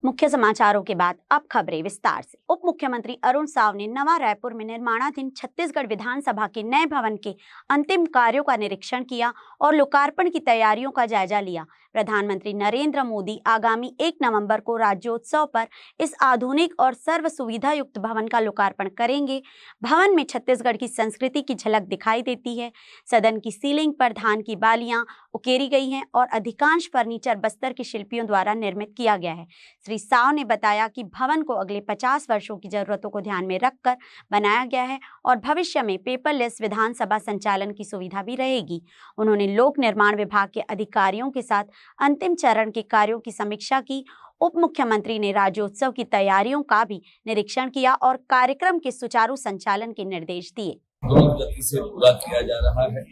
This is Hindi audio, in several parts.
मुख्य समाचारों के बाद अब खबरें विस्तार से। उप मुख्यमंत्री अरुण साव ने नवा रायपुर में निर्माणाधीन छत्तीसगढ़ विधानसभा के नए भवन के अंतिम कार्यों का निरीक्षण किया और लोकार्पण की तैयारियों का जायजा लिया। प्रधानमंत्री नरेंद्र मोदी आगामी 1 नवंबर को राज्योत्सव पर इस आधुनिक और सर्व सुविधा युक्त भवन का लोकार्पण करेंगे। भवन में छत्तीसगढ़ की संस्कृति की झलक दिखाई देती है। सदन की सीलिंग पर धान की बालियां उकेरी गई हैं और अधिकांश फर्नीचर बस्तर के शिल्पियों द्वारा निर्मित किया गया है। श्री साव ने बताया कि भवन को अगले 50 वर्षों की जरूरतों को ध्यान में रखकर बनाया गया है और भविष्य में पेपरलेस विधानसभा संचालन की सुविधा भी रहेगी। उन्होंने लोक निर्माण विभाग के अधिकारियों के साथ अंतिम चरण के कार्यों की समीक्षा की। उप मुख्यमंत्री ने राज्योत्सव की तैयारियों का भी निरीक्षण किया और कार्यक्रम के सुचारू संचालन के निर्देश दिए। गति से पूरा किया जा रहा है।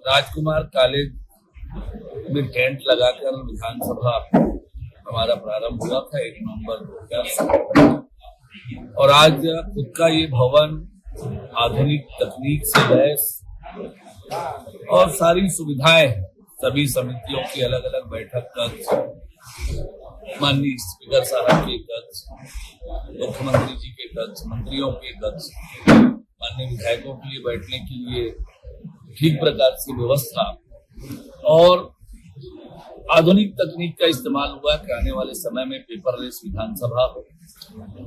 राजकुमार कॉलेज में टेंट लगाकर विधानसभा हमारा प्रारंभ हुआ था 1 नवंबर 2017 और आज खुद का ये भवन आधुनिक तकनीक से लैस और सारी सुविधाएं हैं। सभी समितियों की अलग अलग बैठक कक्ष, माननीय स्पीकर साहब के कक्ष, मुख्यमंत्री जी के कक्ष, मंत्रियों के कक्ष, माननीय विधायकों के लिए बैठने के लिए ठीक प्रकार से व्यवस्था और आधुनिक तकनीक का इस्तेमाल हुआ कि आने वाले समय में पेपरलेस विधानसभा हो।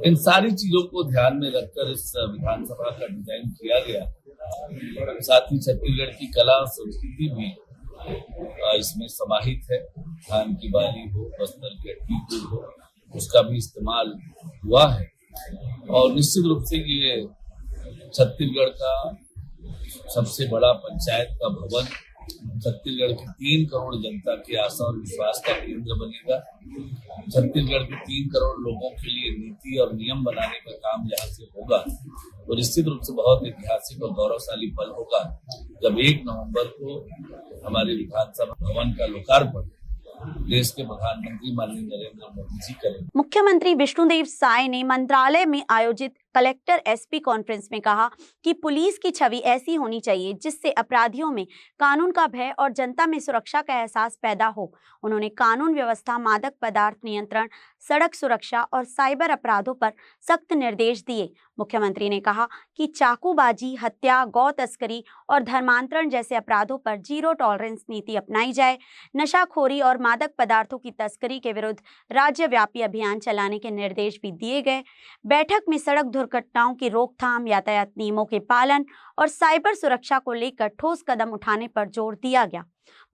इन सारी चीजों को ध्यान में रखकर इस विधानसभा का डिजाइन किया गया। साथ ही छत्तीसगढ़ की कला और संस्कृति भी इसमें समाहित है। धान की बाली हो, बस्तर के टीकू हो, उसका भी इस्तेमाल हुआ है और निश्चित रूप से ये छत्तीसगढ़ का सबसे बड़ा पंचायत का भवन छत्तीसगढ़ की 3 करोड़ जनता की आशा और विश्वास का केंद्र बनेगा। छत्तीसगढ़ के 3 करोड़ लोगों के लिए नीति और नियम बनाने का काम यहाँ से होगा तो निश्चित रूप से बहुत ऐतिहासिक और गौरवशाली पल होगा जब 1 नवंबर को हमारे विधानसभा भवन का लोकार्पण देश के प्रधानमंत्री माननीय नरेंद्र मोदी जी करेंगे। मुख्यमंत्री विष्णुदेव साय ने मंत्रालय में आयोजित कलेक्टर एसपी कॉन्फ्रेंस में कहा कि पुलिस की छवि ऐसी होनी चाहिए जिससे अपराधियों में कानून का भय और जनता में सुरक्षा का एहसास पैदा हो। उन्होंने कानून व्यवस्था, मादक पदार्थ नियंत्रण, सड़क सुरक्षा और साइबर अपराधों पर सख्त निर्देश दिए। मुख्यमंत्री ने कहा कि चाकूबाजी, हत्या, गौ तस्करी और धर्मांतरण जैसे अपराधों पर 0 टॉलरेंस नीति अपनाई जाए। नशाखोरी और मादक पदार्थों की तस्करी के विरुद्ध राज्यव्यापी अभियान चलाने के निर्देश भी दिए गए। बैठक में सड़क दुर्घटनाओं की रोकथाम, यातायात नियमों के पालन और साइबर सुरक्षा को लेकर ठोस कदम उठाने पर जोर दिया गया।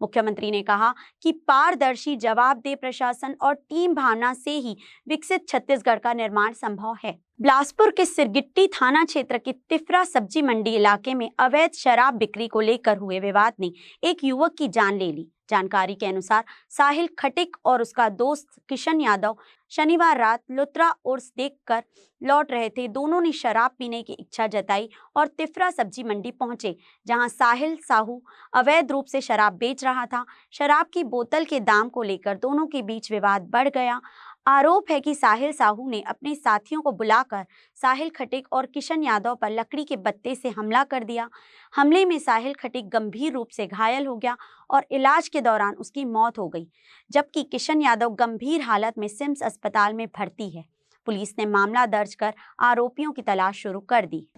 मुख्यमंत्री ने कहा कि पारदर्शी, जवाबदेह प्रशासन और टीम भावना से ही विकसित छत्तीसगढ़ का निर्माण संभव है। बिलासपुर के सिरगिट्टी थाना क्षेत्र के तिफरा सब्जी मंडी इलाके में अवैध शराब बिक्री को लेकर हुए विवाद ने एक युवक की जान ले ली। जानकारी के अनुसार साहिल खटिक और उसका दोस्त किशन यादव शनिवार रात लुत्रा उर्स देखकर लौट रहे थे। दोनों ने शराब पीने की इच्छा जताई और तिफरा सब्जी मंडी पहुंचे, जहां साहिल साहू अवैध रूप से शराब बेच रहा था। शराब की बोतल के दाम को लेकर दोनों के बीच विवाद बढ़ गया। आरोप है कि साहिल साहू ने अपने साथियों को बुलाकर साहिल खटिक और किशन यादव पर लकड़ी के बत्ते से हमला कर दिया। हमले में साहिल खटिक गंभीर रूप से घायल हो गया और इलाज के दौरान उसकी मौत हो गई, जबकि किशन यादव गंभीर हालत में सिम्स अस्पताल में भर्ती है। पुलिस ने मामला दर्ज कर आरोपियों की तलाश शुरू कर दी।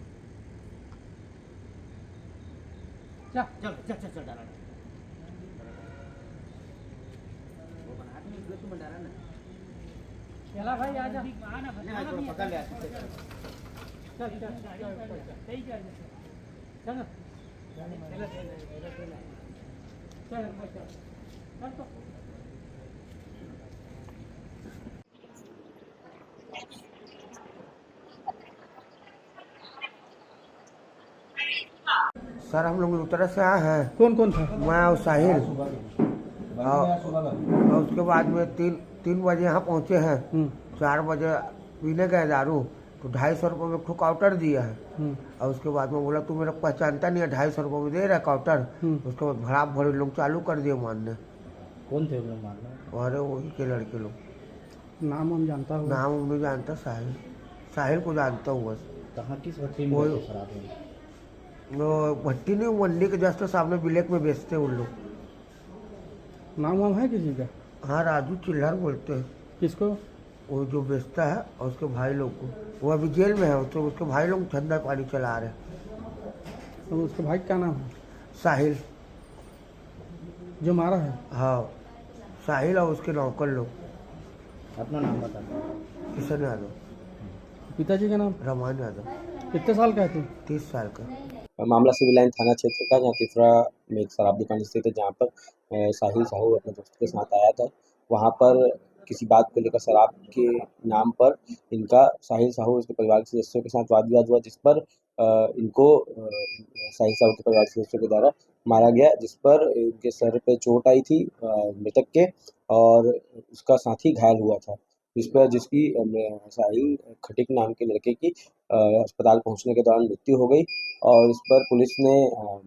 चला भाई आजा पकड़ ले चल सर हम लोग लुतरा से आए हैं। कौन कौन था? मैं और साहिल और उसके बाद में 3 बजे यहाँ पहुँचे हैं। 4 बजे पीने गए दारू तो 250 रुपये में काउंटर दिया है और उसके बाद में बोला तू मेरा पहचानता नहीं है, 250 रुपये में दे रहा काउंटर। उसके बाद भड़ा भरे लोग चालू कर दिए मारने। कौन थे लोग मारने? अरे वही के लड़के लोग। नाम हम जानता हूँ? नाम नहीं जानता, साहिल को जानता हूँ बस। कहाँ किस भट्टी में शराब है? भट्टी नहीं, मंडी के जस्ट सामने ब्लैक में बेचते उन लोग। नाम वाम है किसी का? हाँ राजू चिल्लर बोलते हैं। किसको? वो जो बेचता है और उसके भाई लोग को। वो अभी जेल में है, तो उसके भाई लोग धंधा पानी चला रहे हैं। तो उसके भाई का क्या नाम है साहिल। जो मारा है? हाँ, साहिल और उसके नौकर लोग। अपना नाम बता। किशन यादव, पिताजी का नाम? रमान यादव, कितने साल का है तू? 30 साल का। मामला सिविल लाइन थाना क्षेत्र का, जहाँ तिफरा में एक शराब दुकान स्थित है, जहाँ पर साहिल साहू अपने दोस्त के साथ आया था। वहाँ पर किसी बात को लेकर शराब के नाम पर इनका साहिल साहू उसके परिवार के सदस्यों के साथ वाद विवाद हुआ, जिस पर इनको साहिल साहू के परिवार के सदस्यों के द्वारा मारा गया, जिस पर इनके सर पे चोट आई थी मृतक के, और उसका साथी घायल हुआ था, जिसकी साहिल खटिक नाम के लड़के की अस्पताल पहुंचने के दौरान मृत्यु हो गई। और इस पर पुलिस ने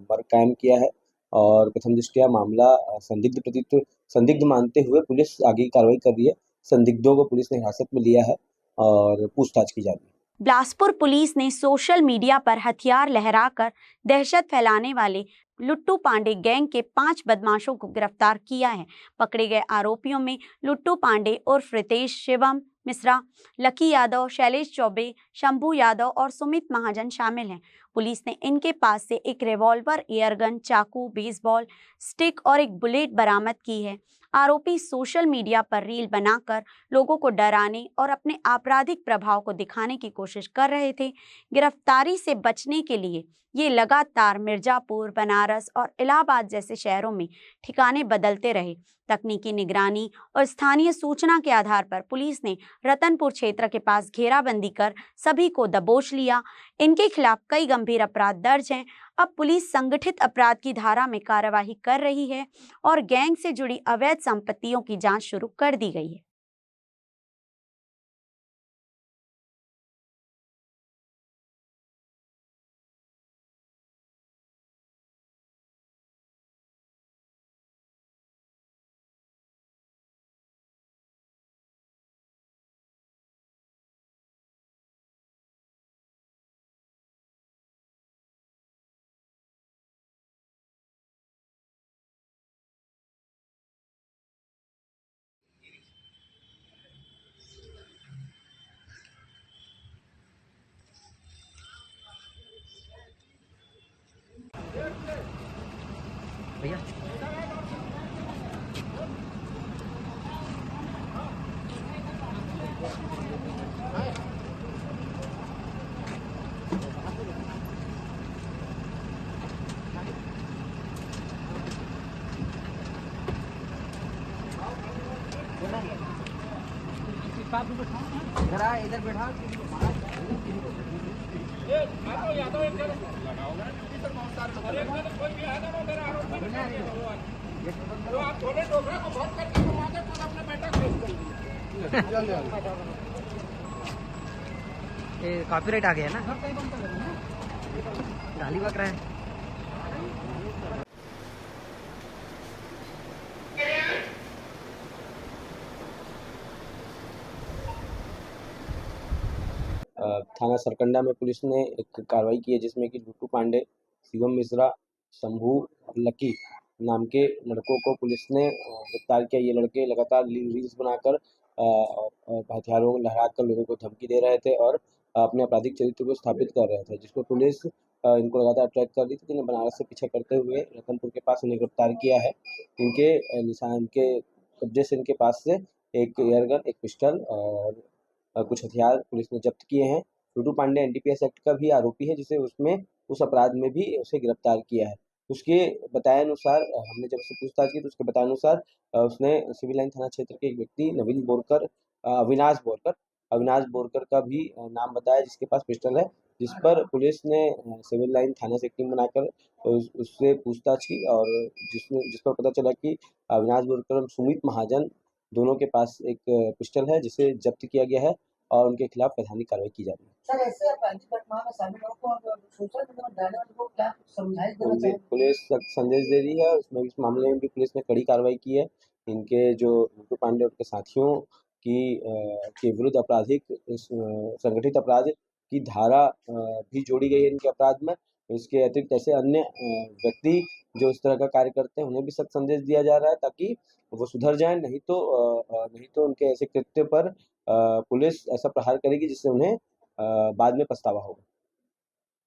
मर्ग कायम किया है और प्रथम दृष्टया मामला संदिग्ध मानते हुए पुलिस आगे की कार्रवाई कर रही है। संदिग्धों को पुलिस ने हिरासत में लिया है और पूछताछ की जा रही है। बिलासपुर पुलिस ने सोशल मीडिया पर हथियार लहराकर दहशत फैलाने वाले लुट्टू पांडे गैंग के 5 बदमाशों को गिरफ्तार किया है। पकड़े गए आरोपियों में लुट्टू पांडे उर्फ रितेश, शिवम मिश्रा, लकी यादव, शैलेश चौबे, शंभू यादव और सुमित महाजन शामिल हैं। पुलिस ने इनके पास से एक रिवॉल्वर, एयरगन, चाकू, बेसबॉल स्टिक और एक बुलेट बरामद की है। आरोपी सोशल मीडिया पर रील बनाकर लोगों को डराने और अपने आपराधिक प्रभाव को दिखाने की कोशिश कर रहे थे। गिरफ्तारी से बचने के लिए ये लगातार मिर्जापुर, बनारस और इलाहाबाद जैसे शहरों में ठिकाने बदलते रहे। तकनीकी निगरानी और स्थानीय सूचना के आधार पर पुलिस ने रतनपुर क्षेत्र के पास घेराबंदी कर सभी को दबोच लिया। इनके खिलाफ कई गंभीर अपराध दर्ज हैं। अब पुलिस संगठित अपराध की धारा में कार्यवाही कर रही है और गैंग से जुड़ी अवैध संपत्तियों की जांच शुरू कर दी गई है। भैया इधर बैठा। ये कॉपीराइट आ गया ना, गाली बक रहा है। थाना सरकंडा में पुलिस ने एक कार्रवाई की है, जिसमें कि लुट्टू पांडे, शिवम मिश्रा, शंभू और लकी नाम के लड़कों को पुलिस ने गिरफ्तार किया। ये लड़के लगातार रील्स बनाकर हथियारों को लहराकर लोगों को धमकी दे रहे थे और अपने आपराधिक चरित्र को स्थापित कर रहे थे, जिसको पुलिस इनको लगातार ट्रैक कर रही थी, जिन्हें बनारस से पीछा करते हुए रतनपुर के पास उन्हें गिरफ्तार किया है। इनके कब्जे से इनके पास से एक एयरगन, एक पिस्टल और कुछ हथियार पुलिस ने जब्त किए हैं। लुट्टू पांडे एनडीपीएस एक्ट का भी आरोपी है, जिसे उस अपराध में भी उसे गिरफ्तार किया है। उसके बताए अनुसार हमने जब उससे पूछताछ की तो उसके बताए अनुसार उसने सिविल लाइन थाना क्षेत्र के एक व्यक्ति अविनाश बोरकर का भी नाम बताया, जिसके पास पिस्टल है, जिस पर पुलिस ने सिविल लाइन थाने से एक टीम बनाकर उससे पूछताछ की और जिस पर पता चला कि अविनाश बोरकर और सुमित महाजन दोनों के पास एक पिस्टल है, जिसे जब्त किया गया है और उनके खिलाफ वैधानिक कार्रवाई की जा रही है। सर, ऐसे आपराधिक घटनाओं में शामिल लोगों को और सोशल मीडिया पर डालने वालों को क्या समझाइश देना चाहिए? पुलिस सख्त संदेश दे रही है। उसमें इस मामले में भी पुलिस ने कड़ी कार्रवाई की है। इनके जो लुट्टू पांडे और उनके साथियों के विरुद्ध संगठित अपराध की धारा भी जोड़ी गई है इनके अपराध में इसके अतिरिक्त ऐसे अन्य व्यक्ति जो इस तरह का कार्य करते हैं उन्हें भी सख्त संदेश दिया जा रहा है ताकि वो सुधर जाएं, नहीं तो उनके ऐसे कृत्य पर पुलिस ऐसा प्रहार करेगी जिससे उन्हें बाद में पछतावा होगा।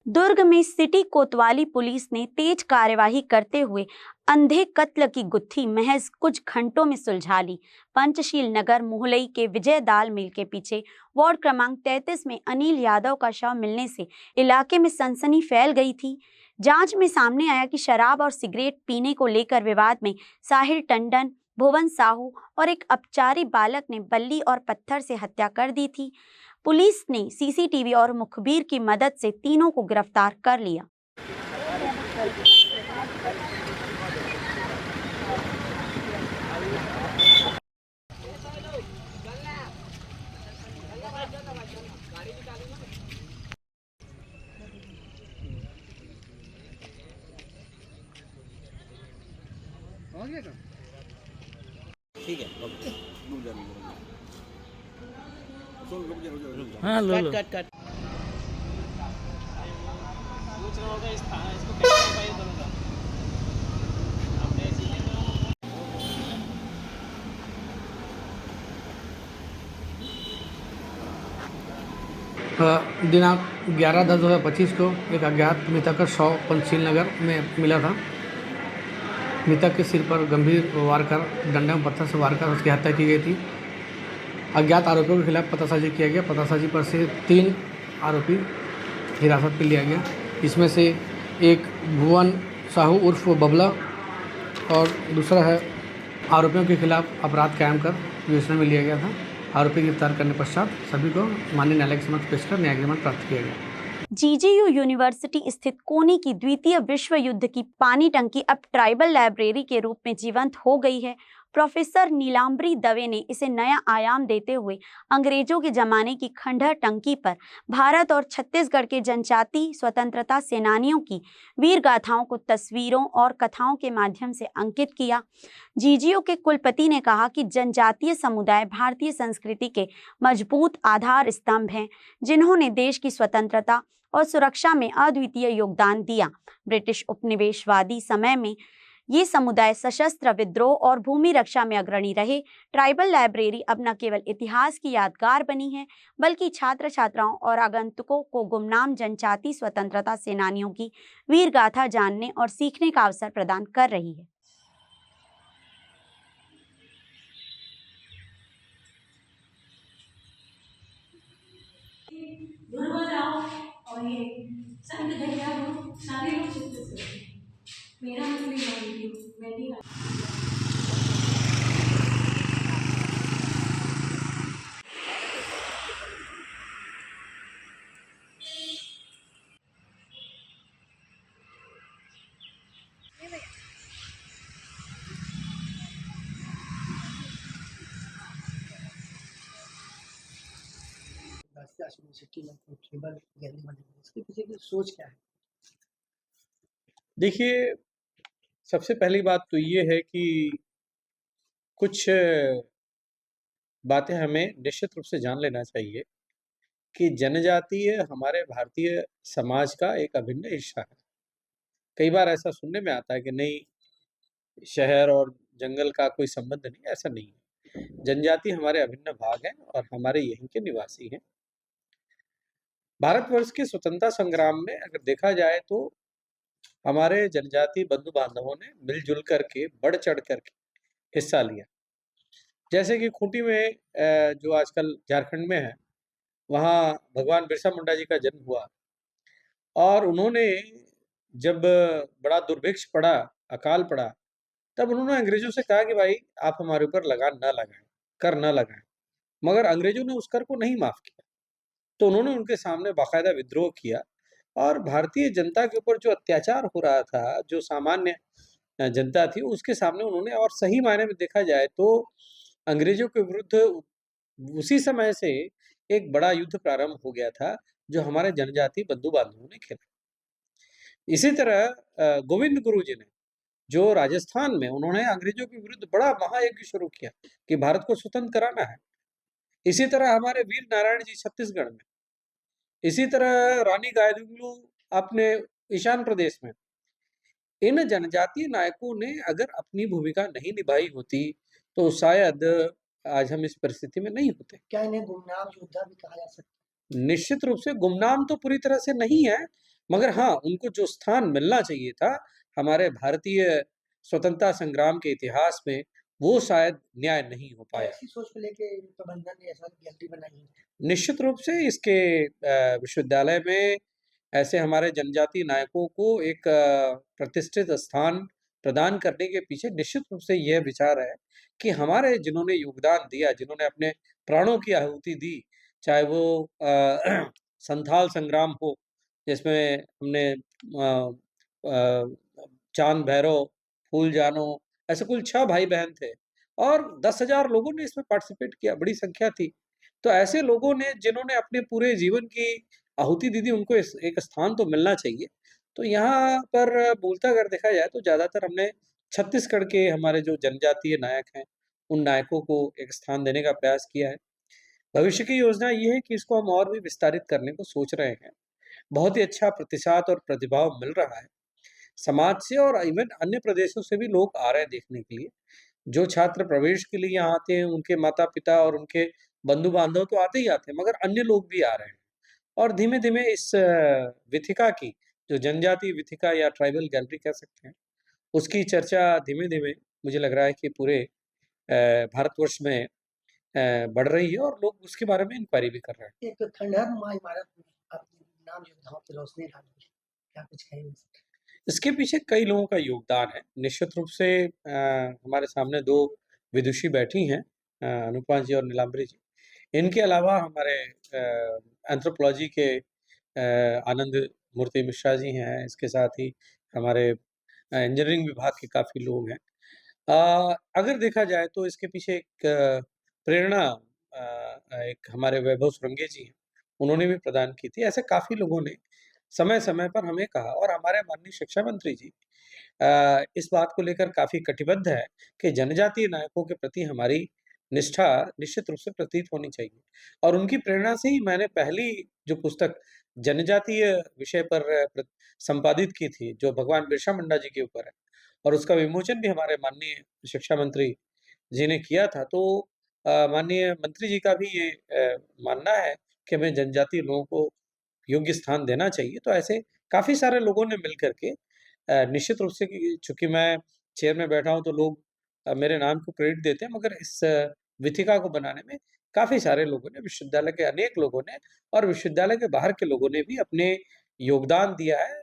दुर्ग में सिटी कोतवाली पुलिस ने तेज कार्यवाही करते हुए अंधे कत्ल की गुत्थी महज कुछ घंटों में सुलझा ली। पंचशील नगर मोहलई के विजय दाल मिल के पीछे वार्ड क्रमांक 33 में अनिल यादव का शव मिलने से इलाके में सनसनी फैल गई थी। जांच में सामने आया कि शराब और सिगरेट पीने को लेकर विवाद में साहिल टंडन, भुवन साहू और एक अपचारी बालक ने बल्ली और पत्थर से हत्या कर दी थी। पुलिस ने सीसीटीवी और मुखबिर की मदद से तीनों को गिरफ्तार कर लिया। हाँ लो लो। दिनांक 11/10/2025 को एक अज्ञात मृतक का शव पंचशील नगर में मिला था। मृतक के सिर पर गंभीर वार कर डंडे में पत्थर से वार कर उसकी हत्या की गई थी। अज्ञात आरोपियों के खिलाफ पतासाजी किया गया। पतासाजी पर से 3 आरोपी हिरासत में लिया गया। इसमें से एक भुवन साहू उर्फ बबला और दूसरा है आरोपियों के खिलाफ अपराध कायम कर विवेचना में लिया गया था। आरोपी गिरफ्तार करने पश्चात सभी को माननीय न्यायालय के समक्ष पेश कर न्यायिक रिमांड प्राप्त किया गया। जीजीयू यूनिवर्सिटी स्थित कोनी की द्वितीय विश्व युद्ध की पानी टंकी अब ट्राइबल लाइब्रेरी के रूप में जीवंत हो गई है। प्रोफेसर नीलांबरी दवे ने इसे नया आयाम देते हुए अंग्रेजों के जमाने की खंडहर टंकी पर भारत और छत्तीसगढ़ के जनजातीय स्वतंत्रता सेनानियों की वीर गाथाओं को तस्वीरों और कथाओं के माध्यम से अंकित किया। जीजीयू के कुलपति ने कहा कि जनजातीय समुदाय भारतीय संस्कृति के मजबूत आधार स्तंभ हैं, जिन्होंने देश की स्वतंत्रता और सुरक्षा में अद्वितीय योगदान दिया। ब्रिटिश उपनिवेशवादी समय में ये समुदाय सशस्त्र विद्रोह और भूमि रक्षा में अग्रणी रहे। ट्राइबल लाइब्रेरी अब न केवल इतिहास की यादगार बनी है, बल्कि छात्र छात्राओं और आगंतुकों को गुमनाम जनजातीय स्वतंत्रता सेनानियों की वीर गाथा जानने और सीखने का अवसर प्रदान कर रही है। और ये संत भैया सारे लोग चित्र से मेरा मुस्लिम वाली मैं भी यूनिवर्सिटी में ट्राइबल गैलरी बनी है, इसके पीछे की सोच क्या है? देखिए, सबसे पहली बात तो ये है कि कुछ बातें हमें निश्चित रूप से जान लेना चाहिए कि जनजातीय हमारे भारतीय समाज का एक अभिन्न हिस्सा है। कई बार ऐसा सुनने में आता है कि नहीं, शहर और जंगल का कोई संबंध नहीं, ऐसा नहीं है। जनजाति हमारे अभिन्न भाग हैं और हमारे यहीं के निवासी हैं। भारतवर्ष के स्वतंत्रता संग्राम में अगर देखा जाए तो हमारे जनजातीय बंधु बांधवों ने मिलजुल करके बढ़ चढ़ करके हिस्सा लिया। जैसे कि खूंटी में जो आजकल झारखंड में है, वहाँ भगवान बिरसा मुंडा जी का जन्म हुआ और उन्होंने जब बड़ा दुर्भिक्ष पड़ा, अकाल पड़ा, तब उन्होंने अंग्रेजों से कहा कि भाई आप हमारे ऊपर लगान न लगाएं, कर न लगाएं। मगर अंग्रेजों ने उस कर को नहीं माफ किया, तो उन्होंने उनके सामने बाकायदा विद्रोह किया और भारतीय जनता के ऊपर जो अत्याचार हो रहा था, जो सामान्य जनता थी, उसके सामने उन्होंने, और सही मायने में देखा जाए तो अंग्रेजों के विरुद्ध उसी समय से एक बड़ा युद्ध प्रारंभ हो गया था जो हमारे जनजातीय बंधु बांधवों ने खेला। इसी तरह गोविंद गुरु जी ने जो राजस्थान में उन्होंने अंग्रेजों के विरुद्ध बड़ा महायज्ञ शुरू किया कि भारत को स्वतंत्र कराना है। इसी तरह हमारे वीर नारायण जी छत्तीसगढ़ में, इसी तरह रानी गायदुलू अपने ईशान प्रदेश में। इन जनजातीय नायकों ने अगर अपनी भूमिका नहीं निभाई होती, तो शायद आज हम इस परिस्थिति में नहीं होते। क्या इन्हें गुमनाम योद्धा भी कहा जा सकता है? निश्चित रूप से गुमनाम तो पूरी तरह से नहीं है, मगर हाँ, उनको जो स्थान मिलना चाहिए था हमारे भारतीय स्वतंत्रता संग्राम के इतिहास में, वो शायद न्याय नहीं हो पाया। ऐसी सोच को लेके प्रबंधन ने ऐसा गैलरी बनाई है। निश्चित रूप से इसके विश्वविद्यालय में ऐसे हमारे जनजातीय नायकों को एक प्रतिष्ठित स्थान प्रदान करने के पीछे निश्चित रूप से यह विचार है कि हमारे जिन्होंने योगदान दिया, जिन्होंने अपने प्राणों की आहुति दी, चाहे वो संथाल संग्राम हो, जिसमें हमने चांद भैरव, फूल जानो, ऐसे कुल 6 भाई-बहन थे और 10,000 लोगों ने इसमें पार्टिसिपेट किया, बड़ी संख्या थी। तो ऐसे लोगों ने जिन्होंने अपने पूरे जीवन की आहुति दी थी, उनको इस एक स्थान तो मिलना चाहिए। तो यहाँ पर मूलतः अगर देखा जाए तो ज़्यादातर हमने छत्तीसगढ़ के हमारे जो जनजातीय नायक हैं, उन नायकों को एक स्थान देने का प्रयास किया है। भविष्य की योजना ये है कि इसको हम और भी विस्तारित करने को सोच रहे हैं। बहुत ही अच्छा प्रतिसाद और प्रतिभाव मिल रहा है। समाज से और इवन अन्य प्रदेशों से भी लोग आ रहे हैं देखने के लिए। जो छात्र प्रवेश के लिए यहाँ आते हैं, उनके माता-पिता और उनके बंधु-बांधव तो आते ही आते हैं, मगर अन्य लोग भी आ रहे हैं। और धीमे-धीमे इस विथिका की, जो जनजातीय विथिका या ट्राइबल गैलरी कह सकते हैं, उसकी चर्चा धीमे-धीमे मुझे लग रहा है कि पूरे भारतवर्ष में बढ़ रही है और लोग उसके बारे में इंक्वायरी भी कर रहे हैं। एक खंडहरनुमा इमारत में अपने नाम योद्धाओं की रोशनी डाली है। क्या कुछ कहेंगे? इसके पीछे कई लोगों का योगदान है। निश्चित रूप से हमारे सामने 2 विदुषी बैठी हैं, अनुपमा जी और नीलांबरी जी। इनके अलावा हमारे एंथ्रोपोलॉजी के आनंद मूर्ति मिश्रा जी हैं, इसके साथ ही हमारे इंजीनियरिंग विभाग के काफ़ी लोग हैं। अगर देखा जाए तो इसके पीछे एक प्रेरणा एक हमारे वैभव सुरंगे जी हैं, उन्होंने भी प्रदान की थी। ऐसे काफ़ी लोगों ने समय-समय पर हमें कहा और हमारे माननीय शिक्षा मंत्री जी इस बात को लेकर काफ़ी कटिबद्ध है कि जनजातीय नायकों के प्रति हमारी निष्ठा निश्चित रूप से प्रतीत होनी चाहिए। और उनकी प्रेरणा से ही मैंने पहली जो पुस्तक जनजातीय विषय पर संपादित की थी, जो भगवान बिरसा मुंडा जी के ऊपर है और उसका विमोचन भी हमारे माननीय शिक्षा मंत्री जी ने किया था। तो माननीय मंत्री जी का भी ये मानना है कि हमें जनजातीय लोगों को योग्य स्थान देना चाहिए। तो ऐसे काफ़ी सारे लोगों ने मिल कर के निश्चित रूप से कि चूँकि मैं चेयर में बैठा हूँ तो लोग मेरे नाम को क्रेडिट देते हैं, मगर इस विथिका को बनाने में काफ़ी सारे लोगों ने, विश्वविद्यालय के अनेक लोगों ने और विश्वविद्यालय के बाहर के लोगों ने भी अपने योगदान दिया है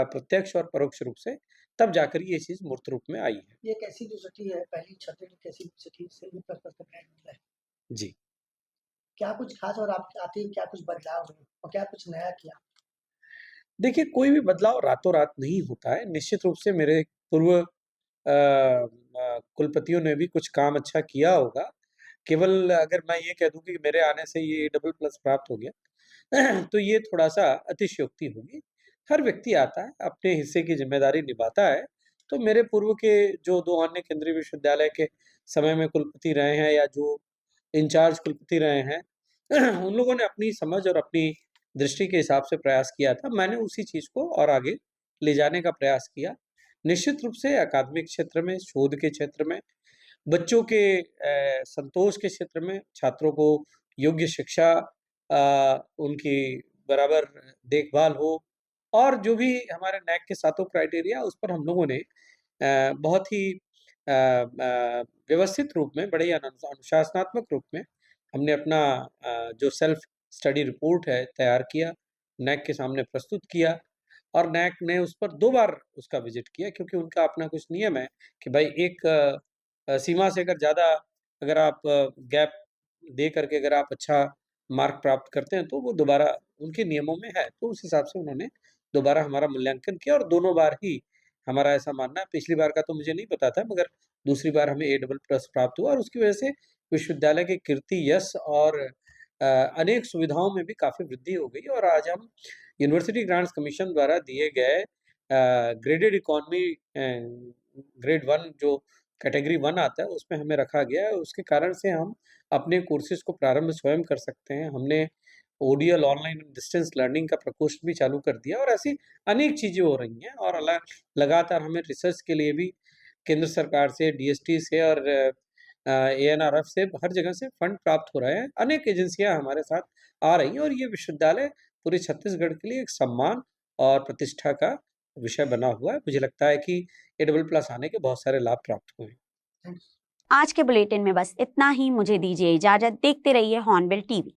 प्रत्यक्ष और परोक्ष रूप से, तब जाकर ये चीज़ मूर्त रूप में आई है। ये एक ऐसी यूनिवर्सिटी है, पहली छत्तीसगढ़ की ऐसी यूनिवर्सिटी से भी पर्पस का ब्रांड मिला है। जी। क्या कुछ खास और आप आते ही क्या कुछ बदलाव हुए और क्या कुछ नया किया? देखिए, कोई भी बदलाव रातों-रात नहीं होता है। निश्चित रूप से मेरे पूर्व कुलपतियों ने भी कुछ काम अच्छा किया होगा। केवल अगर मैं ये कह दूँ कि मेरे आने से ये डबल प्लस प्राप्त हो गया, तो ये थोड़ा-सा अतिशयोक्ति होगी। हर व्यक्ति आता है, अपने हिस्से की ज़िम्मेदारी निभाता है। तो मेरे पूर्व के जो 2 अन्य केंद्रीय विश्वविद्यालय के समय में कुलपति रहे हैं या जो इंचार्ज कुलपति रहे हैं, उन लोगों ने अपनी समझ और अपनी दृष्टि के हिसाब से प्रयास किया था। मैंने उसी चीज़ को और आगे ले जाने का प्रयास किया। निश्चित रूप से अकादमिक क्षेत्र में, शोध के क्षेत्र में, बच्चों के संतोष के क्षेत्र में, छात्रों को योग्य शिक्षा उनकी बराबर देखभाल हो और जो भी हमारे नैक के सातों क्राइटेरिया उस पर हम लोगों ने बहुत ही व्यवस्थित रूप में, बड़े ही अनुशासनात्मक रूप में हमने अपना जो सेल्फ स्टडी रिपोर्ट है तैयार किया, नैक के सामने प्रस्तुत किया और नैक ने उस पर 2 बार उसका विज़िट किया क्योंकि उनका अपना कुछ नियम है कि भाई एक सीमा से अगर ज़्यादा अगर आप गैप दे करके अगर आप अच्छा मार्क प्राप्त करते हैं, तो वो दोबारा उनके नियमों में है। तो उस हिसाब से उन्होंने दोबारा हमारा मूल्यांकन किया और दोनों बार ही हमारा ऐसा मानना है, पिछली बार का तो मुझे नहीं पता था, मगर दूसरी बार हमें ए डबल प्लस प्राप्त हुआ और उसकी वजह से विश्वविद्यालय की कीर्ति, यश और अनेक सुविधाओं में भी काफ़ी वृद्धि हो गई और आज हम यूनिवर्सिटी ग्रांट्स कमीशन द्वारा दिए गए ग्रेडेड इकोनॉमी ग्रेड 1 जो कैटेगरी 1 आता है, उसमें हमें रखा गया है। उसके कारण से हम अपने कोर्सेज़ को प्रारंभ स्वयं कर सकते हैं। हमने ओडीएल ऑनलाइन डिस्टेंस लर्निंग का प्रकोष्ठ भी चालू कर दिया और ऐसी अनेक चीज़ें हो रही हैं और लगातार हमें रिसर्च के लिए भी केंद्र सरकार से, डीएसटी से और एएनआरएफ से हर जगह से फंड प्राप्त हो रहे हैं। अनेक एजेंसियां हमारे साथ आ रही हैं और ये विश्वविद्यालय पूरे छत्तीसगढ़ के लिए एक सम्मान और प्रतिष्ठा का विषय बना हुआ है। मुझे लगता है कि A++ आने के बहुत सारे लाभ प्राप्त हुए। आज के बुलेटिन में बस इतना ही। मुझे दीजिए इजाजत। देखते रहिए हॉर्नबिल टीवी।